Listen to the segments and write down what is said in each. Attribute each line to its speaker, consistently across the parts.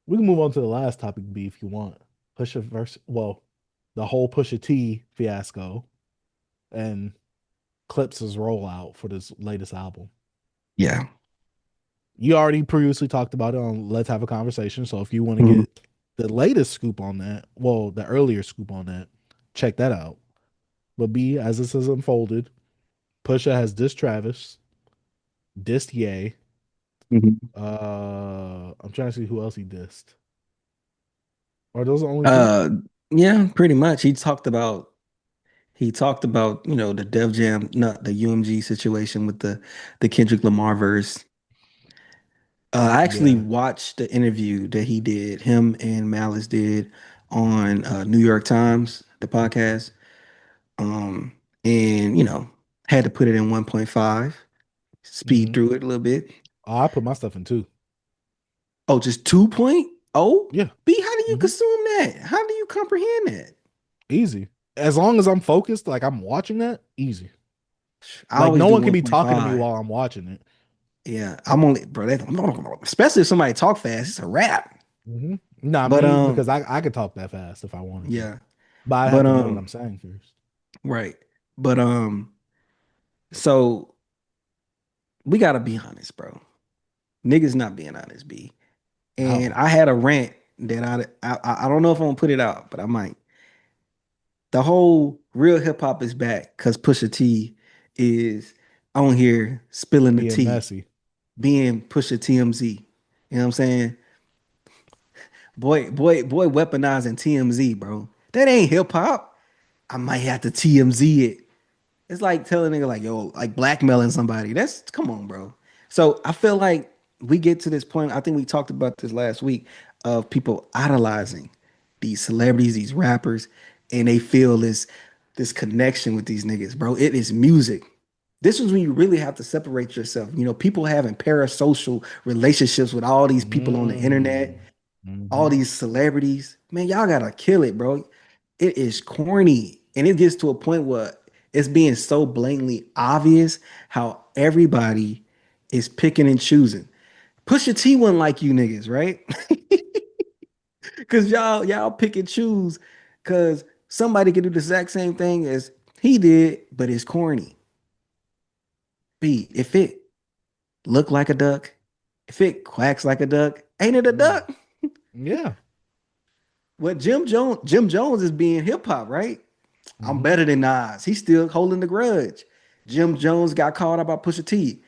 Speaker 1: We can move on to the last topic, B, if you want. Pusha versus, well, the whole Pusha T fiasco and Clipse's rollout for this latest album.
Speaker 2: Yeah.
Speaker 1: You already previously talked about it on Let's Have a Conversation. So if you want to
Speaker 2: Mhm.
Speaker 1: get the latest scoop on that, well, the earlier scoop on that, check that out. But B, as this has unfolded, Pusha has dissed Travis, dissed Ye.
Speaker 2: Mhm.
Speaker 1: I'm trying to see who else he dissed. Are those the only two?
Speaker 2: Uh, yeah, pretty much. He talked about, the Def Jam, not the UMG situation with the Kendrick Lamar verse. I actually
Speaker 1: Yeah.
Speaker 2: watched the interview that he did, him and Malice did on New York Times, the podcast. Um, and had to put it in 1.5, speed
Speaker 1: Mm-hmm.
Speaker 2: through it a little bit.
Speaker 1: Oh, I put my stuff in two.
Speaker 2: Oh, just 2.0?
Speaker 1: Yeah.
Speaker 2: B, how do you
Speaker 1: Mm-hmm.
Speaker 2: consume that? How do you comprehend that?
Speaker 1: Easy. As long as I'm focused, like I'm watching that, easy.
Speaker 2: I
Speaker 1: Like
Speaker 2: always
Speaker 1: no
Speaker 2: do
Speaker 1: one can be talking to me
Speaker 2: 1.5.
Speaker 1: while I'm watching it.
Speaker 2: Yeah, I'm only, bro. Especially if somebody talk fast, it's a wrap.
Speaker 1: Mm-hmm. Not
Speaker 2: But
Speaker 1: me because I could talk that fast if I wanted to,
Speaker 2: yeah,
Speaker 1: but I have
Speaker 2: but
Speaker 1: to know what I'm saying first.
Speaker 2: right. But so we gotta be honest, bro. Niggas not being honest, B. And
Speaker 1: No.
Speaker 2: I had a rant that I don't know if I'm gonna put it out, but I might. The whole real hip hop is back because Pusha T is on here spilling the
Speaker 1: Being
Speaker 2: tea,
Speaker 1: messy.
Speaker 2: being Pusha TMZ. You know what I'm saying? Boy, weaponizing TMZ, bro. That ain't hip hop. I might have to TMZ it. It's like telling a nigga like, yo, like blackmailing somebody. That's come on, bro. So I feel like we get to this point. I think we talked about this last week of people idolizing these celebrities, these rappers, and they feel this connection with these niggas, bro. It is music. This is when you really have to separate yourself. People having parasocial relationships with all these people on the internet,
Speaker 1: Mm.
Speaker 2: all
Speaker 1: Mm-hmm.
Speaker 2: these celebrities. Man, y'all gotta kill it, bro. It is corny. And it gets to a point where it's being so blatantly obvious how everybody is picking and choosing. Pusha T wasn't like you niggas, right? Cause y'all pick and choose because somebody can do the exact same thing as he did, but it's corny. B, if it look like a duck, if it quacks like a duck, ain't it a
Speaker 1: Mm.
Speaker 2: duck?
Speaker 1: Yeah.
Speaker 2: What Jim Jones is being hip hop, right? I'm
Speaker 1: Mm-hmm.
Speaker 2: better than Nas. He's still holding the grudge. Jim Jones got called out by Pusha T.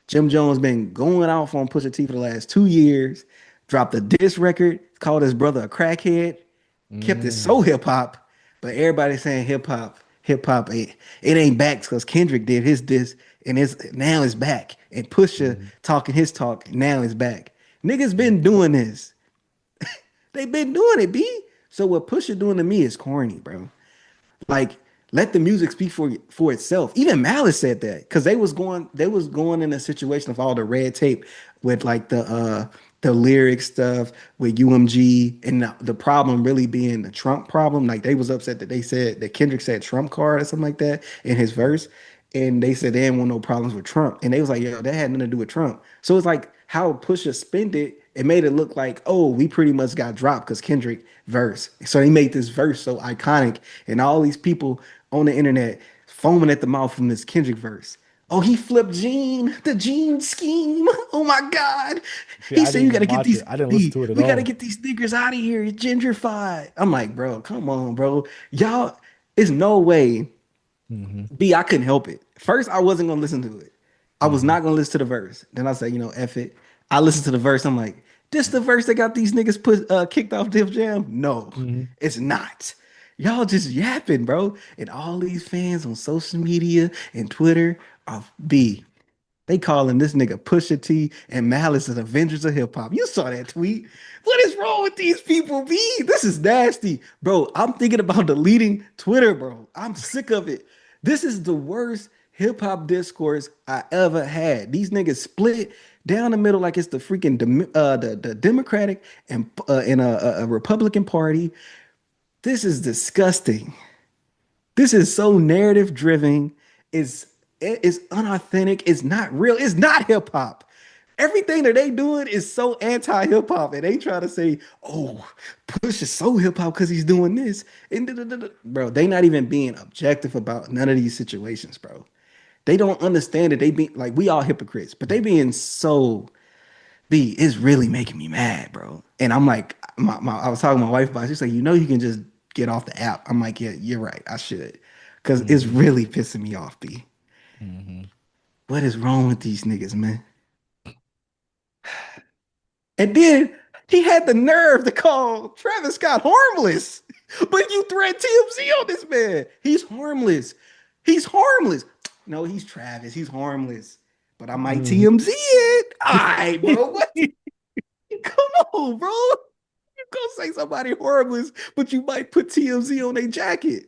Speaker 2: Jim Jones been going off on Pusha T for the last 2 years. Dropped a diss record, called his brother a crackhead, kept it so
Speaker 1: Mm.
Speaker 2: hip hop, but everybody's saying hip hop ain't it ain't back because Kendrick did his diss and it's now it's back. And Pusha
Speaker 1: Mm-hmm.
Speaker 2: talking his talk now it's back. Niggas been doing this. They been doing it, B. So what Pusha doing to me is corny, bro. Like, let the music speak for itself. Even Malice said that because they was going in a situation of all the red tape with like the lyric stuff with UMG and the problem really being the Trump problem. Like they was upset that they said that Kendrick said Trump card or something like that in his verse. And they said they didn't want no problems with Trump. And they was like, yo, that had nothing to do with Trump. So it's like how Pusha spent it, it made it look like, oh, we pretty much got dropped because Kendrick verse. So they made this verse so iconic, and all these people on the internet foaming at the mouth from this Kendrick verse. Oh, he flipped Gene, the Gene scheme. Oh my God.
Speaker 1: See,
Speaker 2: He
Speaker 1: I
Speaker 2: said
Speaker 1: didn't
Speaker 2: you
Speaker 1: even
Speaker 2: gotta get
Speaker 1: watch it.
Speaker 2: these
Speaker 1: I didn't listen
Speaker 2: B,
Speaker 1: to it at
Speaker 2: we gotta
Speaker 1: all.
Speaker 2: get these sneakers out of here. It's gentrified. I'm like, bro, come on, bro. Y'all, it's no way.
Speaker 1: Mm-hmm.
Speaker 2: B, I couldn't help it. First, I wasn't gonna listen to it. I was
Speaker 1: Mm-hmm.
Speaker 2: not gonna listen to the verse. Then I said, F it. I listened to the verse. I'm like, this the verse that got these niggas put kicked off Def Jam? No,
Speaker 1: Mm-hmm.
Speaker 2: it's not. Y'all just yapping, bro. And all these fans on social media and Twitter are B. They calling this nigga Pusha T and Malice as Avengers of hip hop. You saw that tweet. What is wrong with these people, B? This is nasty. Bro, I'm thinking about deleting Twitter, bro. I'm sick of it. This is the worst hip hop discourse I ever had. These niggas split down the middle like it's the freaking the Democratic and a Republican Party. This is disgusting. This is so narrative driven. It's it's unauthentic. It's not real. It's not hip hop. Everything that they doing is so anti hip hop, and they try to say, "Oh, Push is so hip hop because he's doing this." And bro, they not even being objective about none of these situations, bro. They don't understand that they be like we all hypocrites, but they being so B. It's really making me mad, bro. And I'm like, I was talking to my wife about it. She's like, you know, you can just get off the app. I'm like, yeah, you're right. I should, because it's
Speaker 1: Hmm.
Speaker 2: really pissing me off, B.
Speaker 1: Hmm.
Speaker 2: What is wrong with these niggas, man? And then he had the nerve to call Travis Scott harmless. But you threat TMZ on this man. He's harmless. He's harmless. No, he's Travis. He's harmless. But I might
Speaker 1: Hmm.
Speaker 2: TMZ it. All right, bro. What? Come on, bro. You gonna say somebody harmless, but you might put TMZ on their jacket.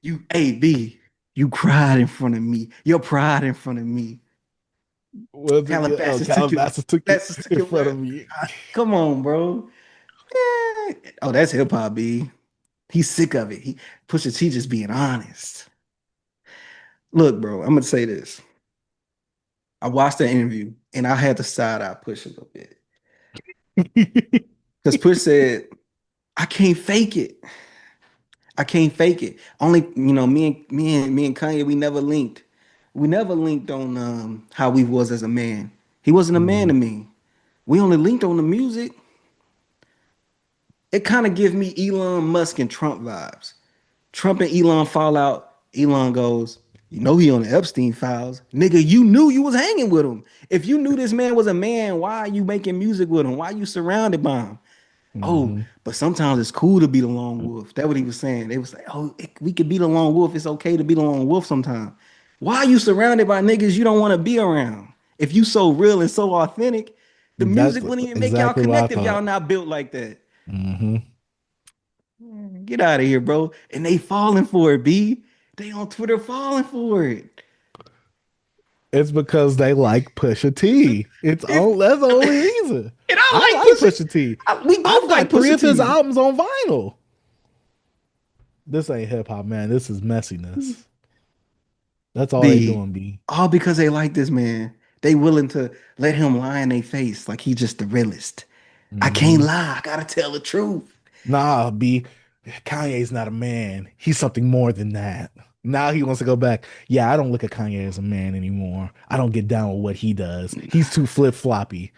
Speaker 2: You, AB, you cried in front of me. Your pride in front of me.
Speaker 1: Was it good? Oh,
Speaker 2: Calabasas took your
Speaker 1: Calabasas took it
Speaker 2: Calabasas took
Speaker 1: in
Speaker 2: your
Speaker 1: front of
Speaker 2: word.
Speaker 1: me.
Speaker 2: Come on, bro. Yeah. Oh, that's hip hop, B. He's sick of it. He Pusha T just being honest. Look, bro, I'm gonna say this. I watched the interview and I had to side eye Push a little bit. Because Push said, I can't fake it. I can't fake it. Only, me and Kanye, we never linked. We never linked on how we was as a man. He wasn't a man to
Speaker 1: Mhm.
Speaker 2: me. We only linked on the music. It kind of gives me Elon Musk and Trump vibes. Trump and Elon fall out. Elon goes, you know he on the Epstein files. Nigga, you knew you was hanging with him. If you knew this man was a man, why are you making music with him? Why are you surrounded by him? Oh,
Speaker 1: Mhm.
Speaker 2: but sometimes it's cool to be the lone wolf. That's what he was saying. They was like, oh, we could be the lone wolf. It's okay to be the lone wolf sometimes. Why are you surrounded by niggas you don't want to be around? If you so real and so authentic, the
Speaker 1: That's
Speaker 2: music wouldn't even make y'all
Speaker 1: exactly what I
Speaker 2: connect if y'all
Speaker 1: thought.
Speaker 2: not built like that.
Speaker 1: Hmm.
Speaker 2: Get out of here, bro. And they falling for it, B. They on Twitter falling for it.
Speaker 1: It's because they like Pusha T. It's
Speaker 2: It's
Speaker 1: all that's the only reason.
Speaker 2: and I
Speaker 1: I
Speaker 2: like
Speaker 1: like
Speaker 2: Pusha.
Speaker 1: Pusha T.
Speaker 2: We both
Speaker 1: I've
Speaker 2: like
Speaker 1: got three
Speaker 2: Pusha
Speaker 1: of his
Speaker 2: T.
Speaker 1: albums on vinyl. This ain't hip hop, man. This is messiness. That's all they
Speaker 2: B.
Speaker 1: doing, B.
Speaker 2: All because they like this man. They willing to let him lie in their face like he just the realest. I can't
Speaker 1: Hmm.
Speaker 2: lie. I gotta tell the truth.
Speaker 1: Nah, B. Kanye's not a man. He's something more than that. Now he wants to go back. Yeah, I don't look at Kanye as a man anymore. I don't get down with what he does. He's too flip floppy.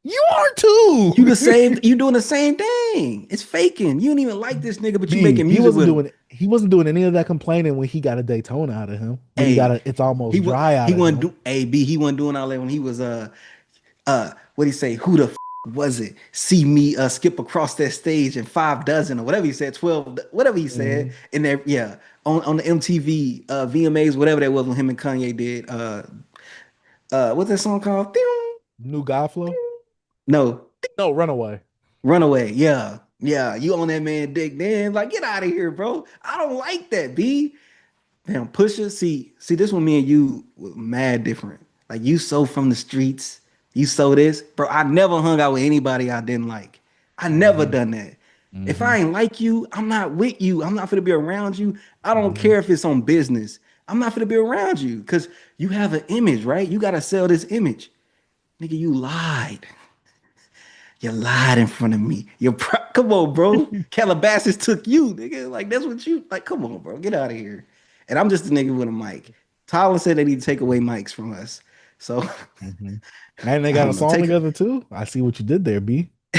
Speaker 1: You are
Speaker 2: You the
Speaker 1: too.
Speaker 2: same. You doing the same thing. It's faking. You don't even like this nigga, but you
Speaker 1: B,
Speaker 2: making
Speaker 1: he
Speaker 2: music
Speaker 1: wasn't
Speaker 2: with him.
Speaker 1: doing he wasn't doing any of that complaining when he got a Daytona out of him. When he got
Speaker 2: Hey,
Speaker 1: a it's almost dry
Speaker 2: he
Speaker 1: out of
Speaker 2: wasn't
Speaker 1: him.
Speaker 2: do. Hey, B. He wasn't doing all that when he was what he say? Who the was it? See me skip across that stage in 5 dozen or whatever he said, 12, whatever he said.
Speaker 1: Mhm.
Speaker 2: And there, yeah, on the MTV VMAs, whatever that was when him and Kanye did. What's that song called? Ding,
Speaker 1: New God flow?
Speaker 2: ding. No,
Speaker 1: No, Runaway.
Speaker 2: Runaway. Yeah, yeah. You on that man dick? Then like, get out of here, bro. I don't like that, B. Damn, Pusha, see, this one, me and you were mad different. Like you so from the streets, you so this, bro. I never hung out with anybody I didn't like. I never
Speaker 1: Hmm.
Speaker 2: done that. If
Speaker 1: Hmm.
Speaker 2: I ain't like you, I'm not with you. I'm not gonna be around you. I don't
Speaker 1: Hmm.
Speaker 2: care if it's on business. I'm not gonna be around you because you have an image, right? You gotta sell this image, nigga. You lied. You lied in front of me. Come on, bro. Calabasas took you, nigga. Like that's what you like. Come on, bro. Get out of here. And I'm just a nigga with a mic. Tyler said they need to take away mics from us. So
Speaker 1: Hmm. And they
Speaker 2: I
Speaker 1: got a
Speaker 2: don't know.
Speaker 1: song
Speaker 2: Take it.
Speaker 1: together too. I see what you did there, B. I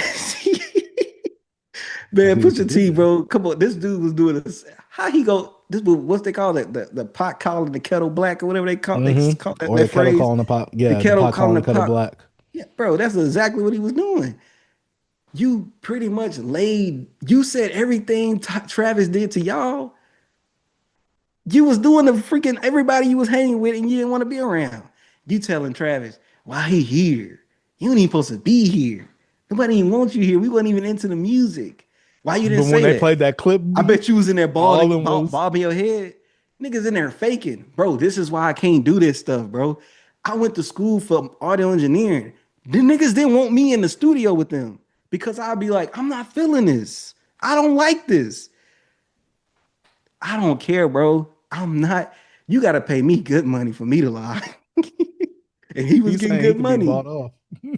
Speaker 2: Man,
Speaker 1: see what you
Speaker 2: Pusha
Speaker 1: did
Speaker 2: T,
Speaker 1: there.
Speaker 2: bro. Come on. This dude was doing this. How he go? This was what's they call it? The pot calling the kettle black or whatever they
Speaker 1: Hmm.
Speaker 2: call that,
Speaker 1: Or
Speaker 2: that
Speaker 1: the kettle
Speaker 2: phrase.
Speaker 1: calling the pot.
Speaker 2: The
Speaker 1: Yeah, the
Speaker 2: kettle
Speaker 1: pot
Speaker 2: calling
Speaker 1: calling
Speaker 2: the
Speaker 1: the kettle
Speaker 2: pot.
Speaker 1: black.
Speaker 2: Yeah, bro, that's exactly what he was doing. You pretty much laid, you said everything Travis did to y'all. You was doing the freaking everybody you was hanging with and you didn't want to be around. You telling Travis, why he here? You ain't even supposed to be here. Nobody even wants you here. We wasn't even into the music. Why you didn't
Speaker 1: But when
Speaker 2: say
Speaker 1: they
Speaker 2: that?
Speaker 1: played that clip,
Speaker 2: I
Speaker 1: B,
Speaker 2: bet you was in there
Speaker 1: all of
Speaker 2: balding,
Speaker 1: them was
Speaker 2: bobbing your head. Niggas in there faking. Bro, this is why I can't do this stuff, bro. I went to school for audio engineering. The niggas didn't want me in the studio with them because I'd be like, I'm not feeling this. I don't like this. I don't care, bro. I'm not. You got to pay me good money for me to lie. and he was
Speaker 1: He's
Speaker 2: getting
Speaker 1: saying he
Speaker 2: good
Speaker 1: could be
Speaker 2: money.
Speaker 1: bought off.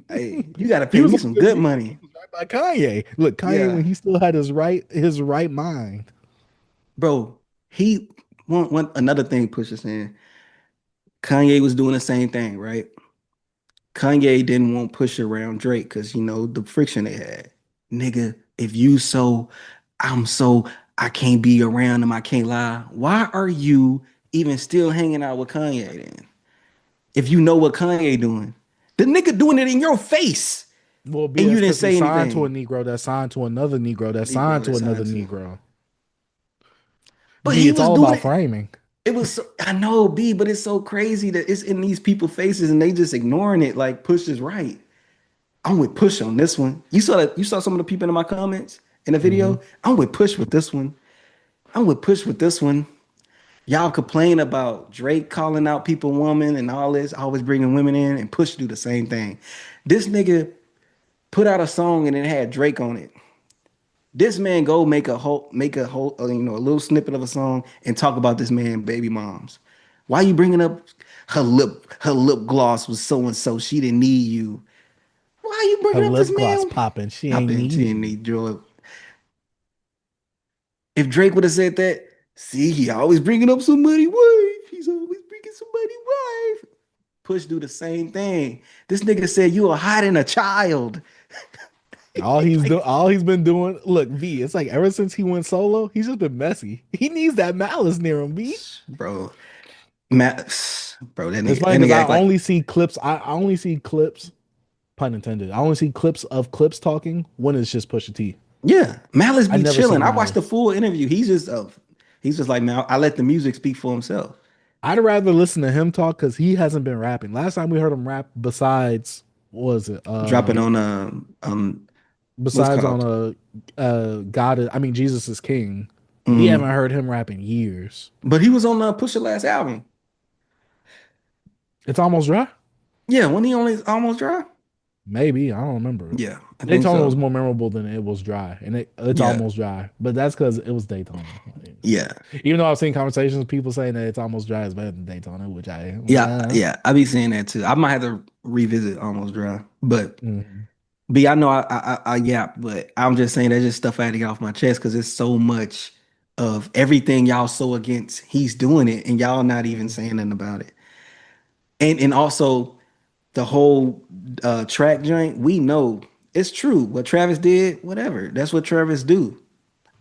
Speaker 2: Hey, you got to
Speaker 1: He
Speaker 2: pay
Speaker 1: was
Speaker 2: me
Speaker 1: on
Speaker 2: some
Speaker 1: good
Speaker 2: good
Speaker 1: music. He
Speaker 2: money.
Speaker 1: was right by Kanye. Look, Kanye
Speaker 2: Yeah,
Speaker 1: when he still had his right mind.
Speaker 2: bro. He one another thing Pusha saying. Kanye was doing the same thing, right? Kanye didn't want Pusha around Drake because the friction they had. Nigga, if you so, I'm so, I can't be around him. I can't lie. Why are you even still hanging out with Kanye then? If you know what Kanye doing, the nigga doing it in your face,
Speaker 1: Well, B,
Speaker 2: and you
Speaker 1: that's
Speaker 2: didn't
Speaker 1: because he
Speaker 2: say
Speaker 1: signed to a
Speaker 2: anything.
Speaker 1: Negro that signed to another Negro that signed
Speaker 2: Negro
Speaker 1: to
Speaker 2: that
Speaker 1: another
Speaker 2: signed to.
Speaker 1: Negro.
Speaker 2: But
Speaker 1: B,
Speaker 2: he
Speaker 1: it's
Speaker 2: was
Speaker 1: all
Speaker 2: doing
Speaker 1: about
Speaker 2: it.
Speaker 1: framing.
Speaker 2: It was so, I know B, but it's so crazy that it's in these people's faces and they just ignoring it. Like Push is right. I'm with Push on this one. You saw that? You saw some of the people in my comments in the
Speaker 1: Hmm.
Speaker 2: video. I'm with Push with this one. I'm with Push with this one. Y'all complain about Drake calling out people woman and all this, always bringing women in, and Push do the same thing. This nigga put out a song and it had Drake on it. This man go make a whole a little snippet of a song and talk about this man baby moms. Why you bringing up her lip gloss was so and so she didn't need you? Why you
Speaker 1: Her
Speaker 2: bringing up this
Speaker 1: lip gloss
Speaker 2: man?
Speaker 1: popping. She
Speaker 2: I
Speaker 1: ain't
Speaker 2: bet
Speaker 1: need
Speaker 2: she didn't
Speaker 1: you.
Speaker 2: need Joy. If Drake would have said that, see, he always bringing up somebody wife. He's always bringing somebody wife. Push do the same thing. This nigga said you are hiding a child. Like,
Speaker 1: All he's been doing. Look, V, it's like ever since he went solo, he's just been messy. He needs that malice near him, V.
Speaker 2: bro, Matt, bro, that
Speaker 1: It's
Speaker 2: nigga,
Speaker 1: funny
Speaker 2: that
Speaker 1: because
Speaker 2: nigga
Speaker 1: I
Speaker 2: act like
Speaker 1: only see clips. I only see clips, pun intended. I only see clips of clips talking when it's just Pusha T.
Speaker 2: yeah. Malice
Speaker 1: I
Speaker 2: be
Speaker 1: never see
Speaker 2: chilling. I watched the
Speaker 1: malice.
Speaker 2: full interview. He's just like man. I let the music speak for himself.
Speaker 1: I'd rather listen to him talk because he hasn't been rapping. Last time we heard him rap, besides what was it?
Speaker 2: Dropping on what's it
Speaker 1: Besides on
Speaker 2: called?
Speaker 1: God. I mean, Jesus is King. We haven't
Speaker 2: Mhm.
Speaker 1: heard him rap in years.
Speaker 2: But he was on Pusha last album.
Speaker 1: It's almost dry.
Speaker 2: Yeah, when he only almost dry.
Speaker 1: Maybe I don't remember.
Speaker 2: Yeah, I think
Speaker 1: Daytona was
Speaker 2: so.
Speaker 1: more memorable than it was dry, and it's
Speaker 2: Yeah,
Speaker 1: almost dry. But that's because it was Daytona.
Speaker 2: yeah.
Speaker 1: Even though I've seen conversations with people saying that it's almost dry is better than Daytona, which
Speaker 2: Yeah, yeah, I be saying that too. I might have to revisit Almost Dry, but
Speaker 1: mhm.
Speaker 2: I know yeah, but I'm just saying that's just stuff I had to get off my chest because it's so much of everything y'all so against. He's doing it, and y'all not even saying nothing about it. And also the whole track joint. We know it's true what Travis did. Whatever, that's what Travis do.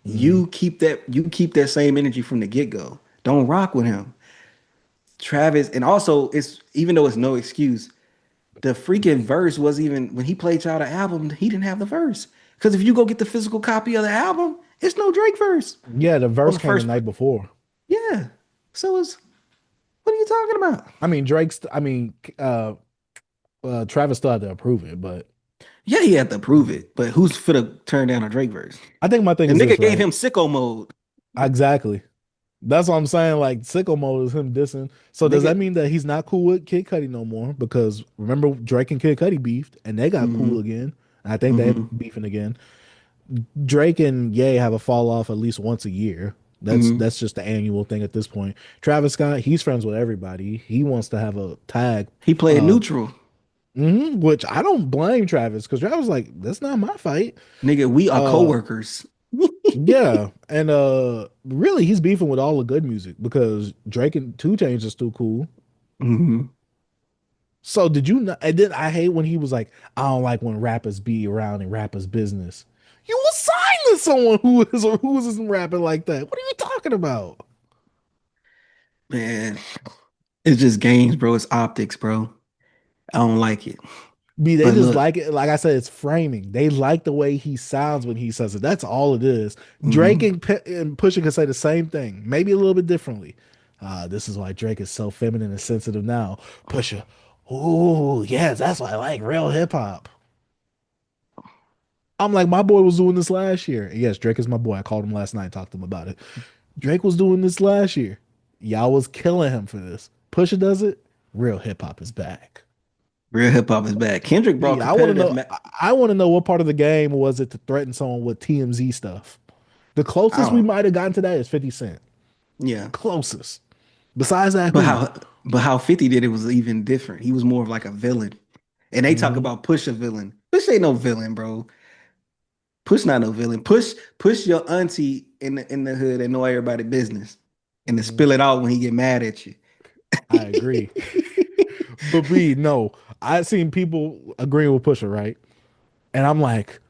Speaker 1: Mhm.
Speaker 2: You keep that same energy from the get go. Don't rock with him, Travis. And also, it's even though it's no excuse. The freaking verse was even when he played y'all the album, he didn't have the verse. Because if you go get the physical copy of the album, it's no Drake verse
Speaker 1: Yeah, the
Speaker 2: on
Speaker 1: verse
Speaker 2: the
Speaker 1: came the
Speaker 2: first.
Speaker 1: night before.
Speaker 2: Yeah. So it's what are you talking about?
Speaker 1: I mean, Travis still had to approve it, but
Speaker 2: Yeah, he had to prove it, but who's finna turn down a Drake verse?
Speaker 1: I think my thing
Speaker 2: The
Speaker 1: is this,
Speaker 2: nigga gave
Speaker 1: right?
Speaker 2: him sicko mode.
Speaker 1: Exactly. That's what I'm saying. Like sicko mode is him dissing. So does
Speaker 2: Nigga.
Speaker 1: that mean that he's not cool with Kid Cudi no more? Because remember Drake and Kid Cudi beefed, and they got cool
Speaker 2: Hmm.
Speaker 1: again. I think they're
Speaker 2: Hmm.
Speaker 1: beefing again. Drake and Ye have a fall off at least once a year.
Speaker 2: Hmm.
Speaker 1: That's just the annual thing at this point. Travis Scott, he's friends with everybody. He wants to have a tag,
Speaker 2: He played
Speaker 1: uh,
Speaker 2: neutral.
Speaker 1: which I don't blame Travis because Travis was like, that's not my fight.
Speaker 2: Nigga, we are
Speaker 1: Uh,
Speaker 2: co-workers.
Speaker 1: yeah, and really, he's beefing with all the good music because Drake and Two Chainz are still cool.
Speaker 2: Hmm.
Speaker 1: So did you not? And then I hate when he was like, I don't like when rappers be around in rappers' business. You was signed to someone who isn't rapping like that. What are you talking about?
Speaker 2: Man, it's just games, bro. It's optics, bro. I don't like it.
Speaker 1: B, they
Speaker 2: But
Speaker 1: just
Speaker 2: look,
Speaker 1: like it. Like I said, it's framing. They like the way he sounds when he says it. That's all it is. Drake
Speaker 2: mhm.
Speaker 1: and Pusha can say the same thing, maybe a little bit differently. This is why Drake is so feminine and sensitive now. Pusha, oh yes, that's why I like real hip hop. I'm like, my boy was doing this last year. And yes, Drake is my boy. I called him last night, talked to him about it. Drake was doing this last year. Y'all was killing him for this. Pusha does it. Real hip hop is back.
Speaker 2: Real hip hop is back. Kendrick brought
Speaker 1: B, I want to
Speaker 2: competitive.
Speaker 1: know. I want to know what part of the game was it to threaten someone with TMZ stuff. The
Speaker 2: I
Speaker 1: closest we
Speaker 2: don't.
Speaker 1: might have gotten to that is 50 Cent.
Speaker 2: Yeah,
Speaker 1: Closest. Besides that,
Speaker 2: but
Speaker 1: who?
Speaker 2: how? But how 50 did it was even different. He was more of like a villain. And they talk
Speaker 1: Hmm.
Speaker 2: about Push a villain. Push ain't no villain, bro. Push not no villain. Push your auntie in the hood and know everybody business. And to
Speaker 1: Hmm.
Speaker 2: spill it out when he get mad at you.
Speaker 1: I agree. But B, no, I seen people agreeing with Pusha, right? And I'm like,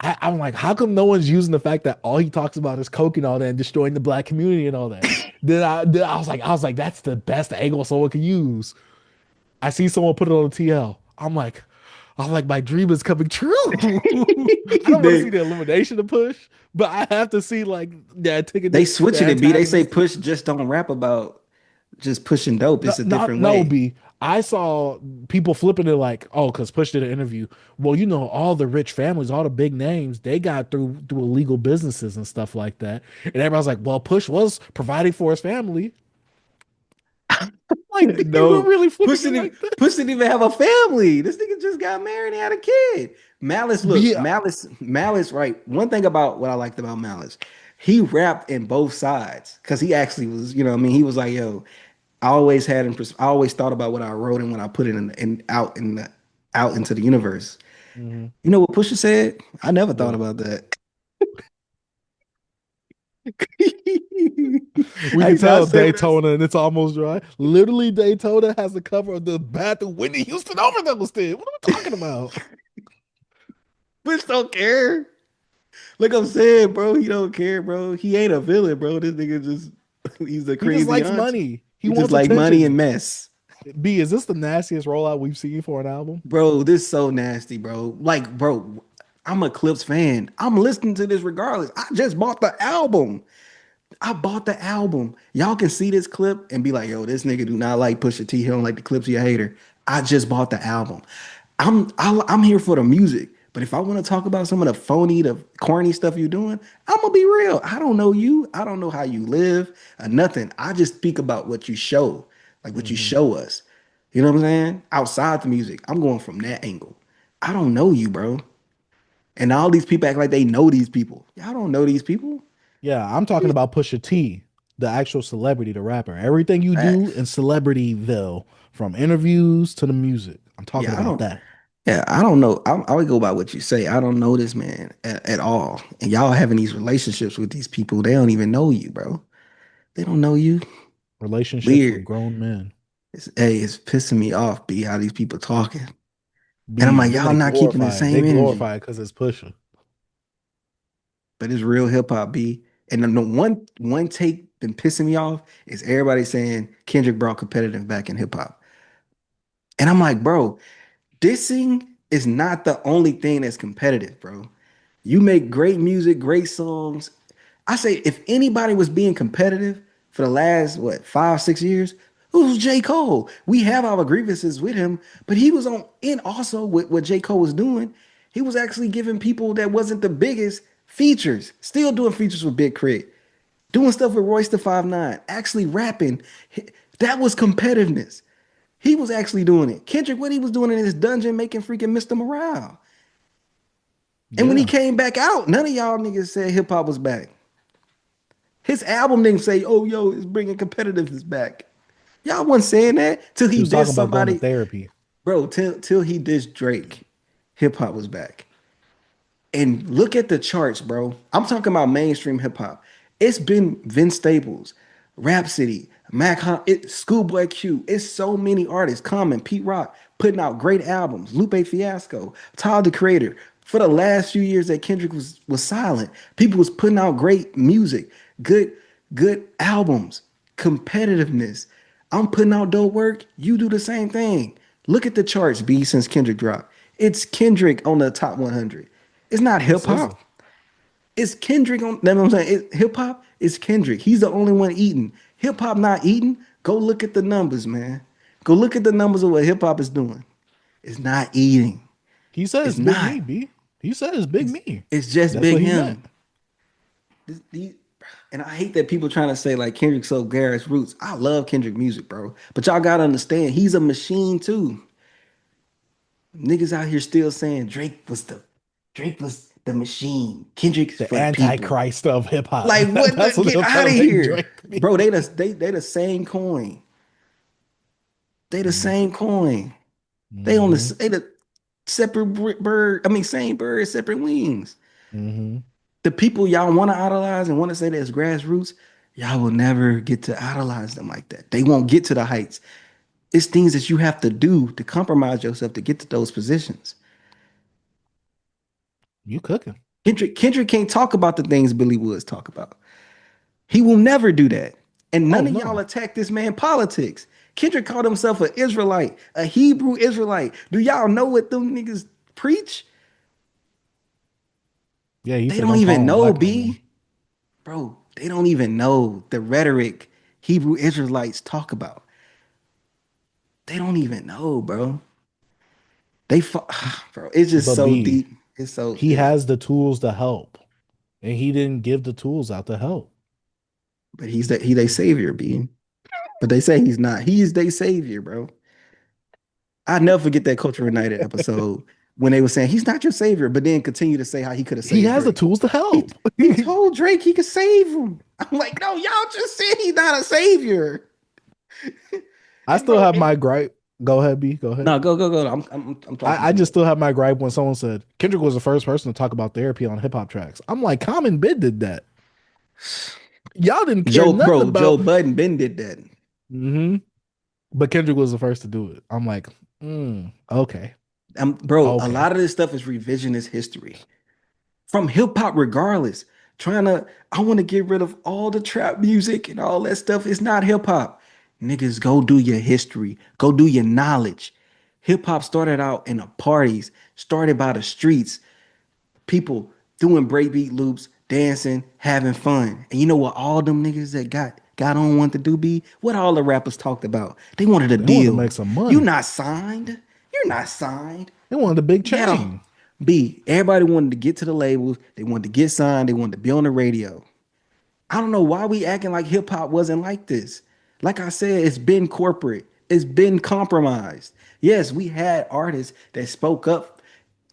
Speaker 1: I'm like, how come no one's using the fact that all he talks about is coke and all that and destroying the black community and all that? Then I was like, that's the best angle someone could use. I see someone put it on the TL. I'm like, my dream is coming true. I don't want to see
Speaker 2: they
Speaker 1: the elimination of Push, but I have to see like
Speaker 2: they
Speaker 1: the
Speaker 2: switching it, B. They say
Speaker 1: antagonistic.
Speaker 2: Push just don't rap about just pushing dope.
Speaker 1: No,
Speaker 2: It's a
Speaker 1: not
Speaker 2: different
Speaker 1: no
Speaker 2: way.
Speaker 1: B. I saw people flipping it like, oh, because Push did an interview. Well, all the rich families, all the big names, they got through illegal businesses and stuff like that. And everybody's like, well, Push was providing for his family. Like, B, you were
Speaker 2: No,
Speaker 1: really flipping
Speaker 2: Push
Speaker 1: it
Speaker 2: didn't,
Speaker 1: like that.
Speaker 2: Push didn't even have a family. This nigga just got married and had a kid. Malice, look,
Speaker 1: B,
Speaker 2: Malice, right? One thing about what I liked about Malice, he rapped in both sides because he actually was, you know, what I mean, he was like, yo, I always thought about what I wrote and when I put it out into the universe.
Speaker 1: Mhm.
Speaker 2: You know what Pusha said? I never thought
Speaker 1: What?
Speaker 2: about that.
Speaker 1: We
Speaker 2: I
Speaker 1: can
Speaker 2: did not
Speaker 1: tell
Speaker 2: say what I said.
Speaker 1: Daytona and it's almost dry. Literally, Daytona has the cover of the bathroom Whitney Houston overdose did. What are we talking about?
Speaker 2: Push don't care. Like I'm saying, bro, he don't care, bro. He ain't a villain, bro. This nigga just he's a
Speaker 1: He just
Speaker 2: crazy
Speaker 1: likes
Speaker 2: aunt.
Speaker 1: money. He
Speaker 2: He just
Speaker 1: wants
Speaker 2: like money and
Speaker 1: attention.
Speaker 2: mess.
Speaker 1: B, is this the nastiest rollout we've seen for an album?
Speaker 2: Bro, this so nasty, bro. Like, bro, I'm a Clipse fan. I'm listening to this regardless. I just bought the album. I bought the album. Y'all can see this clip and be like, yo, this nigga do not like Pusha T. He don't like the Clips. He a hater. I just bought the album. I'm here for the music. But if I want to talk about some of the phony, the corny stuff you're doing, I'm gonna be real. I don't know you. I don't know how you live or nothing. I just speak about what you show, like what you
Speaker 1: Hmm.
Speaker 2: show us. You know what I'm saying? Outside the music, I'm going from that angle. I don't know you, bro. And all these people act like they know these people. Y'all don't know these people.
Speaker 1: Yeah, I'm talking about Pusha T, the actual celebrity, the rapper. Everything you do in Celebrityville, from interviews to the music. I'm talking
Speaker 2: Yeah, I
Speaker 1: about
Speaker 2: don't.
Speaker 1: that.
Speaker 2: Yeah, I don't know. I would go by what you say. I don't know this man at all. And y'all having these relationships with these people, they don't even know you, bro. They don't know you.
Speaker 1: Relationships with
Speaker 2: Weird.
Speaker 1: grown men.
Speaker 2: It's pissing me off, B, how these people talking. And I'm
Speaker 1: B,
Speaker 2: like,
Speaker 1: then
Speaker 2: y'all not keeping the
Speaker 1: they
Speaker 2: same energy.
Speaker 1: glorify it because it's Pusha.
Speaker 2: But it's real hip hop, B. And the one take been pissing me off is everybody saying Kendrick brought competitive back in hip hop. And I'm like, bro, dissing is not the only thing that's competitive, bro. You make great music, great songs. I say if anybody was being competitive for the last what 5, 6 years, it was J. Cole. We have our grievances with him, but he was on in also with what J. Cole was doing. He was actually giving people that wasn't the biggest features, still doing features with Big Crit, doing stuff with Royce the 5'9", actually rapping. That was competitiveness. He was actually doing it. Kendrick, what he was doing in his dungeon, making freaking Mr. Morale. And when he
Speaker 1: Yeah.
Speaker 2: came back out, none of y'all niggas said hip hop was back. His album didn't say, "Oh, yo, it's bringing competitiveness back." Y'all wasn't saying that till
Speaker 1: He
Speaker 2: he
Speaker 1: was
Speaker 2: dissed
Speaker 1: talking about going to
Speaker 2: somebody,
Speaker 1: therapy.
Speaker 2: bro. Till he dissed Drake, hip hop was back. And look at the charts, bro. I'm talking about mainstream hip hop. It's been Vince Staples, Rhapsody, Schoolboy Q. It's so many artists, Common, Pete Rock, putting out great albums. Lupe Fiasco, Tyler the Creator. For the last few years that Kendrick was silent, people was putting out great music, good good albums, competitiveness. I'm putting out dope work. You do the same thing. Look at the charts, B, since Kendrick dropped. It's Kendrick on the top 100. It's not
Speaker 1: It's
Speaker 2: hip
Speaker 1: SZA.
Speaker 2: hop. It's Kendrick on. That's what I'm saying. Hip hop is Kendrick. He's the only one eating. Hip hop not eating. Go look at the numbers, man. Go look at the numbers of what hip hop is doing. It's not eating.
Speaker 1: He said
Speaker 2: It's
Speaker 1: it's Big
Speaker 2: not.
Speaker 1: Me, B. He said it's Big
Speaker 2: It's
Speaker 1: Me.
Speaker 2: it's just
Speaker 1: That's
Speaker 2: big
Speaker 1: what he meant.
Speaker 2: him. And I hate that people trying to say like Kendrick so Garrett's roots. I love Kendrick music, bro. But y'all gotta understand, he's a machine too. Niggas out here still saying Drake was the machine. Kendrick's
Speaker 1: The
Speaker 2: for the people.
Speaker 1: Antichrist of hip hop.
Speaker 2: Like what?
Speaker 1: That's what
Speaker 2: Get
Speaker 1: they'll try
Speaker 2: out
Speaker 1: to
Speaker 2: of
Speaker 1: make
Speaker 2: here,
Speaker 1: Drake
Speaker 2: bro.
Speaker 1: be.
Speaker 2: They the same coin. They the same coin. They on
Speaker 1: Mm-hmm.
Speaker 2: the they the separate bird. I mean, same bird, separate wings.
Speaker 1: Mm-hmm.
Speaker 2: The people y'all want to idolize and want to say that's grassroots, y'all will never get to idolize them like that. They won't get to the heights. It's things that you have to do to compromise yourself to get to those positions.
Speaker 1: You cooking?
Speaker 2: Kendrick can't talk about the things Billy Woods talk about. He will never do that. And
Speaker 1: Oh
Speaker 2: none of y'all
Speaker 1: no.
Speaker 2: attack this man politics. Kendrick called himself an Israelite, a Hebrew Israelite. Do y'all know what them niggas preach?
Speaker 1: Yeah, he
Speaker 2: They
Speaker 1: said
Speaker 2: don't
Speaker 1: don't
Speaker 2: even
Speaker 1: call him
Speaker 2: know,
Speaker 1: black no more.
Speaker 2: B. Bro, they don't even know the rhetoric Hebrew Israelites talk about. They don't even know, bro. Bro, it's just
Speaker 1: But
Speaker 2: so
Speaker 1: B,
Speaker 2: deep. It's so,
Speaker 1: he
Speaker 2: yeah.
Speaker 1: has the tools to help, and he didn't give the tools out to help.
Speaker 2: But he they savior, B. But they say he's not. He is their savior, bro. I never forget that Culture United episode when they were saying he's not your savior, but then continue to say how he could have
Speaker 1: He
Speaker 2: saved
Speaker 1: has the
Speaker 2: Drake.
Speaker 1: tools to
Speaker 2: He
Speaker 1: help.
Speaker 2: he told Drake he could save him. I'm like, no, y'all just said he's not a savior.
Speaker 1: I
Speaker 2: And
Speaker 1: still
Speaker 2: bro,
Speaker 1: have my gripe. Go ahead, B. Go ahead.
Speaker 2: no, go. I'm talking
Speaker 1: I
Speaker 2: too
Speaker 1: just
Speaker 2: much.
Speaker 1: still have my gripe when someone said Kendrick was the first person to talk about therapy on hip hop tracks. I'm like, Common Bid did that. Y'all didn't care nothing
Speaker 2: Joe
Speaker 1: about.
Speaker 2: Budden Ben did that.
Speaker 1: Hmm. But Kendrick was the first to do it. I'm like, okay,
Speaker 2: Bro, a
Speaker 1: okay.
Speaker 2: lot of this stuff is revisionist history from hip hop, regardless. I want to get rid of all the trap music and all that stuff. It's not hip hop. Niggas, go do your history, go do your knowledge. Hip hop started out in the parties, started by the streets, people doing breakbeat loops, dancing, having fun. And you know what all them niggas that got on wanted to do be? What all the rappers talked about? They wanted a
Speaker 1: They wanted to
Speaker 2: deal.
Speaker 1: make some
Speaker 2: You
Speaker 1: money.
Speaker 2: not signed. You're not signed.
Speaker 1: They wanted a big
Speaker 2: You had a
Speaker 1: chain.
Speaker 2: B. Everybody wanted to get to the labels. They wanted to get signed. They wanted to be on the radio. I don't know why we acting like hip hop wasn't like this. Like I said, it's been corporate. It's been compromised. Yes, we had artists that spoke up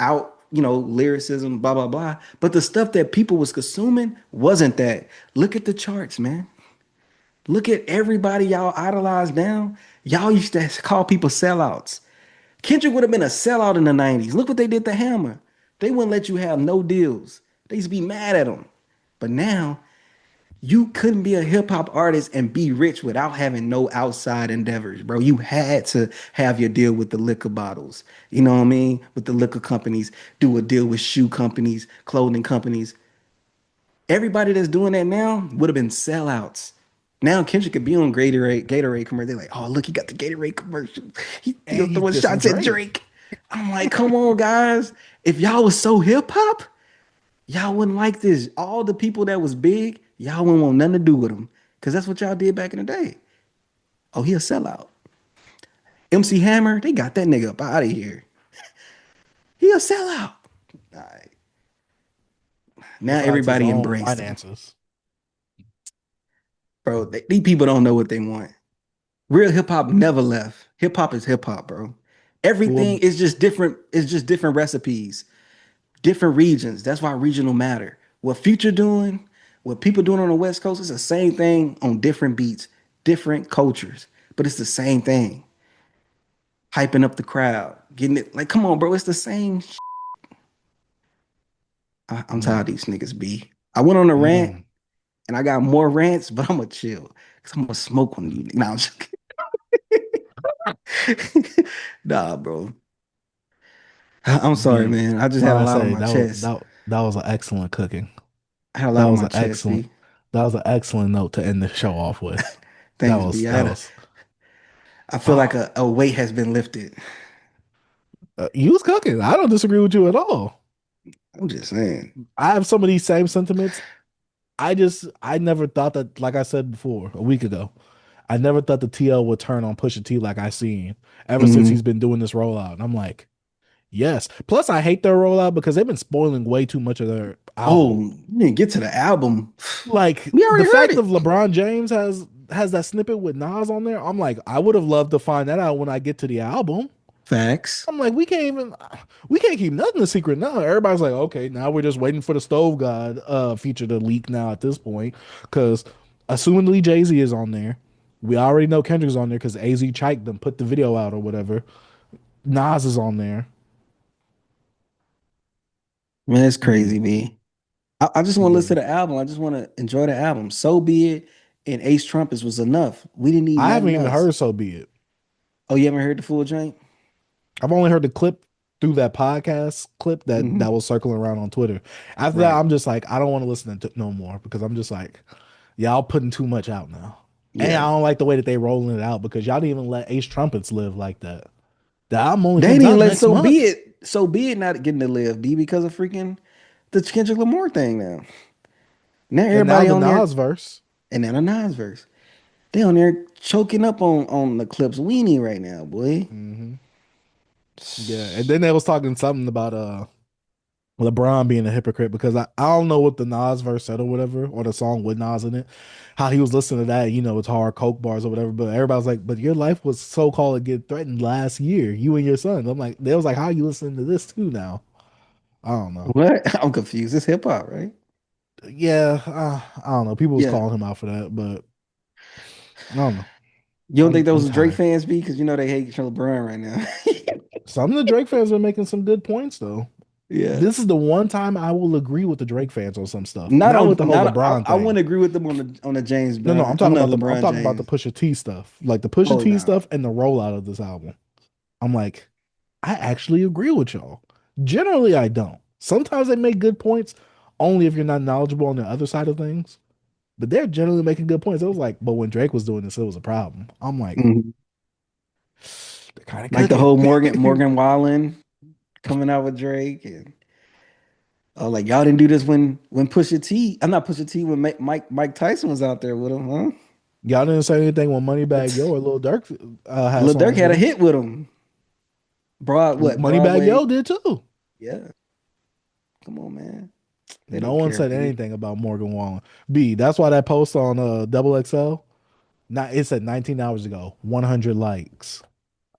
Speaker 2: out, lyricism, blah blah blah. But the stuff that people was consuming wasn't that. Look at the charts, man. Look at everybody y'all idolize now. Y'all used to call people sellouts. Kendrick would have been a sellout in the 90s. Look what they did to Hammer. They wouldn't let you have no deals. They used to be mad at him. But now you couldn't be a hip hop artist and be rich without having no outside endeavors, bro. You had to have your deal with the liquor bottles. You know what I mean? With the liquor companies, do a deal with shoe companies, clothing companies. Everybody that's doing that now would have been sellouts. Now Kendrick could be on Gatorade commercial. They're like, oh, look, he got the Gatorade commercial. He'll
Speaker 1: And he's
Speaker 2: throwing
Speaker 1: dissing
Speaker 2: shots at
Speaker 1: Drake.
Speaker 2: Drake. I'm like, come on, guys. If y'all was so hip hop, y'all wouldn't like this. All the people that was big, y'all wouldn't want nothing to do with them. Because that's what y'all did back in the day. Oh, he a sellout. MC Hammer, they got that nigga up out of here. He a sellout. All right. Now
Speaker 1: Besides his
Speaker 2: everybody
Speaker 1: own
Speaker 2: embraced him.
Speaker 1: finances.
Speaker 2: Bro, these people don't know what they want. Real hip hop never left. Hip hop is hip hop, bro. Everything
Speaker 1: Well,
Speaker 2: is just different. It's just different recipes, different regions. That's why regional matter. What Future doing, what people doing on the West Coast, is the same thing on different beats, different cultures, but it's the same thing. Hyping up the crowd, getting it like, come on, bro, it's the same. I'm tired of
Speaker 1: mm,
Speaker 2: these niggas. B. I went on a rant
Speaker 1: mm.
Speaker 2: and I got more rants, but I'm gonna chill because I'm gonna smoke one of you. Nah, I'm just kidding. Nah, bro. I'm sorry,
Speaker 1: B,
Speaker 2: man. I just had
Speaker 1: like
Speaker 2: a
Speaker 1: I
Speaker 2: lot on
Speaker 1: say,
Speaker 2: my chest.
Speaker 1: that was an excellent cooking.
Speaker 2: I had a
Speaker 1: That
Speaker 2: lot on
Speaker 1: was
Speaker 2: my
Speaker 1: an
Speaker 2: chest,
Speaker 1: excellent
Speaker 2: B.
Speaker 1: that was an excellent note to end the show off with.
Speaker 2: Thanks, B.
Speaker 1: That was
Speaker 2: I feel like
Speaker 1: oh,
Speaker 2: a weight has been lifted.
Speaker 1: you was cooking. I don't disagree with you at all.
Speaker 2: I'm just saying.
Speaker 1: I have some of these same sentiments. I never thought that, like I said before a week ago, I never thought the TL would turn on Pusha T like I seen ever since he's
Speaker 2: Mhm.
Speaker 1: been doing this rollout. And I'm like, yes. Plus, I hate their rollout because they've been spoiling way too much of their album.
Speaker 2: Oh, you didn't get to the album.
Speaker 1: Like
Speaker 2: We
Speaker 1: the
Speaker 2: already heard
Speaker 1: fact of
Speaker 2: it.
Speaker 1: LeBron James has that snippet with Nas on there. I'm like, I would have loved to find that out when I get to the album.
Speaker 2: Facts.
Speaker 1: I'm like, we can't keep nothing a secret now. Everybody's like, okay, now we're just waiting for the Stove God feature to leak now at this point. Cause assumingly Jay-Z is on there. We already know Kendrick's on there because AZ Chike them put the video out or whatever. Nas is on there.
Speaker 2: Man, it's
Speaker 1: B.
Speaker 2: crazy, man. I just want to
Speaker 1: Yeah.
Speaker 2: listen to the album. I just want to enjoy the album. So Be It and Ace Trumpets was enough. We didn't need
Speaker 1: I haven't
Speaker 2: nothing
Speaker 1: even
Speaker 2: else.
Speaker 1: heard So Be It.
Speaker 2: Oh, you haven't heard the full joint?
Speaker 1: I've only heard the clip through that podcast clip that
Speaker 2: Hmm.
Speaker 1: was circling around on Twitter. After that,
Speaker 2: Right.
Speaker 1: I'm just like, I don't want to listen to no more because I'm just like, y'all putting too much out now. And
Speaker 2: Yeah.
Speaker 1: I don't like the way that they rolling it out because y'all didn't even let Ace Trumpets live like that. The album only
Speaker 2: They
Speaker 1: comes
Speaker 2: didn't even
Speaker 1: out
Speaker 2: let
Speaker 1: next
Speaker 2: So Be
Speaker 1: month.
Speaker 2: It. So Be It not getting to live, B, because of freaking the Kendrick Lamar thing now. Now
Speaker 1: And now
Speaker 2: everybody
Speaker 1: the
Speaker 2: on there,
Speaker 1: Nas verse.
Speaker 2: and then a Nas verse. They on there choking up on the Clipse weenie right now, boy.
Speaker 1: Hmm. Yeah. And then they was talking something about LeBron being a hypocrite because I don't know what the Nas verse said or whatever, or the song with Nas in it, how he was listening to that, it's hard coke bars or whatever. But everybody's like, but your life was so called to get threatened last year, you and your son. I'm like, they was like, how are you listening to this too now? I don't know.
Speaker 2: What? I'm confused. It's hip hop, right?
Speaker 1: Yeah, I don't know. People was
Speaker 2: Yeah.
Speaker 1: calling him out for that, but I don't know.
Speaker 2: You don't think
Speaker 1: I'm
Speaker 2: those are Drake
Speaker 1: tired.
Speaker 2: fans, B? Because you know they hate LeBron right now.
Speaker 1: Some of the Drake fans are making some good points though.
Speaker 2: Yeah.
Speaker 1: This is the one time I will agree with the Drake fans on some stuff,
Speaker 2: Not
Speaker 1: not
Speaker 2: on
Speaker 1: with the whole
Speaker 2: not
Speaker 1: LeBron
Speaker 2: I
Speaker 1: thing.
Speaker 2: wouldn't agree with them on the James
Speaker 1: No, no,
Speaker 2: Brown. I'm not
Speaker 1: I'm
Speaker 2: LeBron
Speaker 1: talking about the
Speaker 2: James.
Speaker 1: Pusha T stuff, like the Pusha
Speaker 2: Oh
Speaker 1: T
Speaker 2: no.
Speaker 1: stuff and the rollout of this album. I'm like, I actually agree with y'all. Generally, I don't. Sometimes they make good points, only if you're not knowledgeable on the other side of things. But they're generally making good points. It was like, but when Drake was doing this, it was a problem. I'm like,
Speaker 2: Mhm.
Speaker 1: they're kind of
Speaker 2: Like the
Speaker 1: cooking.
Speaker 2: whole Morgan Wallen coming out with Drake and oh like y'all didn't do this when Pusha T. I'm not Pusha T when Mike Tyson was out there with him, huh?
Speaker 1: Y'all didn't say anything when Moneybag Yo
Speaker 2: But
Speaker 1: or Lil Durk had
Speaker 2: Lil Durk
Speaker 1: songs
Speaker 2: had
Speaker 1: with
Speaker 2: a
Speaker 1: him.
Speaker 2: hit with him.
Speaker 1: Moneybag
Speaker 2: Broadway?
Speaker 1: Yo did too.
Speaker 2: Yeah. Come on, man. They
Speaker 1: No
Speaker 2: don't
Speaker 1: one
Speaker 2: care,
Speaker 1: said
Speaker 2: B.
Speaker 1: anything about Morgan Wallen. B, that's why that post on Double XL, not it said 19 hours ago, 100 likes.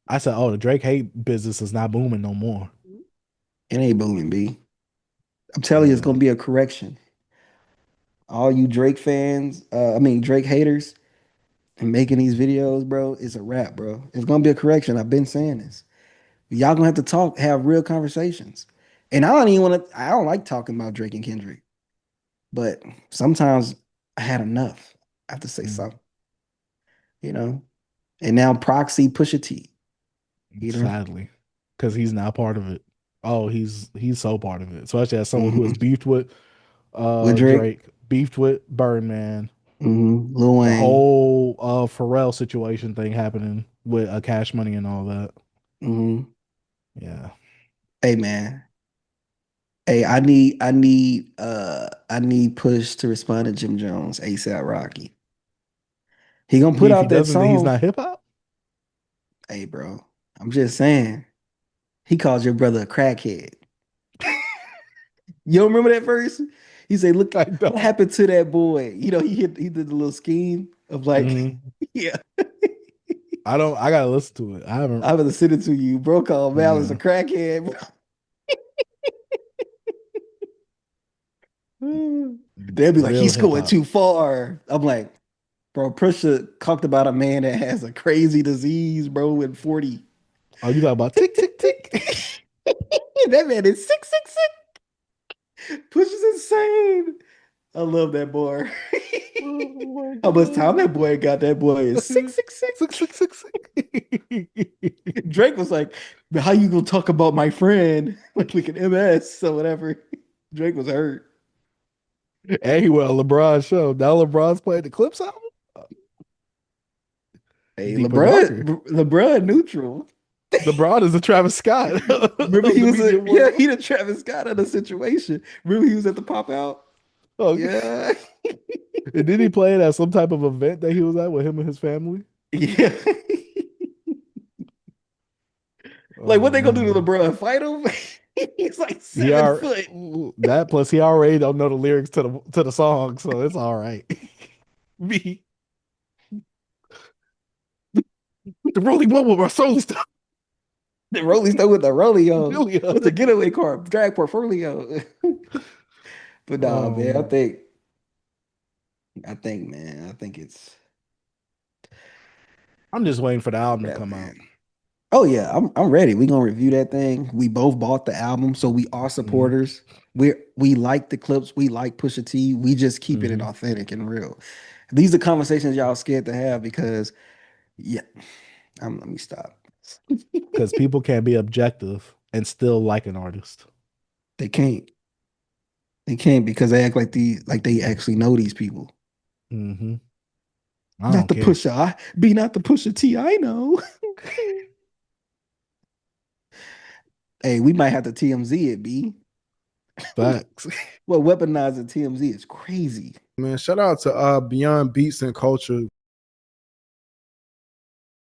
Speaker 1: I said, oh, the Drake hate business is not booming no more.
Speaker 2: It ain't booming, B. I'm telling you, it's
Speaker 1: Yeah.
Speaker 2: gonna be a correction. All you Drake fans, I mean Drake haters, and making these videos, bro, it's a wrap, bro. It's gonna be a correction. I've been saying this. Y'all gonna have to talk, have real conversations. And I don't even want to. I don't like talking about Drake and Kendrick, but sometimes I had enough. I have to say
Speaker 1: Mm,
Speaker 2: something, you know. And now Proxy Pusha T, you know,
Speaker 1: sadly, because he's not part of it. Oh, he's so part of it. Especially as someone who has
Speaker 2: hmm
Speaker 1: beefed with
Speaker 2: with Drake,
Speaker 1: Drake, beefed with Birdman,
Speaker 2: Lil
Speaker 1: the
Speaker 2: Wayne.
Speaker 1: whole Pharrell situation thing happening with Cash Money and all that.
Speaker 2: hmm
Speaker 1: Yeah.
Speaker 2: Hey man, hey, I need Push to respond to Jim Jones, ASAP Rocky. He gonna put
Speaker 1: If he
Speaker 2: out that
Speaker 1: doesn't, then he's
Speaker 2: song.
Speaker 1: not hip hop.
Speaker 2: Hey, bro, I'm just saying. He called your brother a crackhead. You don't remember that verse? He said, "Look,
Speaker 1: I
Speaker 2: what
Speaker 1: don't.
Speaker 2: happened to that boy?" He did the little scheme of like,
Speaker 1: Hmm.
Speaker 2: yeah,
Speaker 1: I don't. I gotta listen to it. I haven't.
Speaker 2: I'm gonna send it to you. Bro called Malice a
Speaker 1: Yeah.
Speaker 2: crackhead. They'll be like,
Speaker 1: Real
Speaker 2: he's
Speaker 1: hip
Speaker 2: going
Speaker 1: hop.
Speaker 2: too far. I'm like, bro, Pusha talked about a man that has a crazy disease, bro, in 40.
Speaker 1: Oh, you talking about tick tick tick?
Speaker 2: That man is 666. Push is insane. I love that boy.
Speaker 1: Oh my
Speaker 2: How much time
Speaker 1: god.
Speaker 2: that boy got? That boy is
Speaker 1: Six
Speaker 2: 666.
Speaker 1: six six six.
Speaker 2: Drake was like, "But how you gonna talk about my friend like an MS or whatever?" Drake was hurt.
Speaker 1: And he went on LeBron's show. Now LeBron's playing the Clipse album.
Speaker 2: Hey,
Speaker 1: Deeper darker.
Speaker 2: LeBron neutral.
Speaker 1: LeBron is a Travis Scott
Speaker 2: Remember
Speaker 1: of
Speaker 2: he
Speaker 1: the
Speaker 2: was
Speaker 1: media
Speaker 2: yeah,
Speaker 1: world.
Speaker 2: he the Travis Scott of the situation. Remember he was at the pop out?
Speaker 1: Oh,
Speaker 2: Yeah.
Speaker 1: and did he play it at some type of event that he was at with him and his family?
Speaker 2: Yeah. Like what
Speaker 1: Oh
Speaker 2: they gonna do to
Speaker 1: man.
Speaker 2: LeBron? Fight him? He's like
Speaker 1: He
Speaker 2: 7
Speaker 1: are
Speaker 2: foot.
Speaker 1: that plus he already don't know the lyrics to the song, so it's all right. Me, the Rolling One with my soul stuff.
Speaker 2: The Rolling Stone with the Rolio.
Speaker 1: Julia.
Speaker 2: What's a getaway car? Drag portfolio. But nah, man,
Speaker 1: Um,
Speaker 2: man, I think it's
Speaker 1: I'm just waiting for the album to
Speaker 2: Rap
Speaker 1: come out.
Speaker 2: man. Oh yeah, I'm ready. We gonna review that thing. We both bought the album, so we are
Speaker 1: Hmm.
Speaker 2: supporters. We like the clips. We like Pusha T. We just keeping it
Speaker 1: Hmm.
Speaker 2: authentic and real. These are conversations y'all scared to have because yeah, let me stop.
Speaker 1: Because people can't be objective and still like an artist.
Speaker 2: They can't. They can't because they act like they actually know these people.
Speaker 1: Hmm. I
Speaker 2: Not
Speaker 1: don't
Speaker 2: the
Speaker 1: care.
Speaker 2: Pusha. Be not the Pusha T. I know. Hey, we might have to TMZ it. B.
Speaker 1: Facts.
Speaker 2: Well, weaponizing TMZ is crazy.
Speaker 3: Man, shout out to Beyond Beats and Culture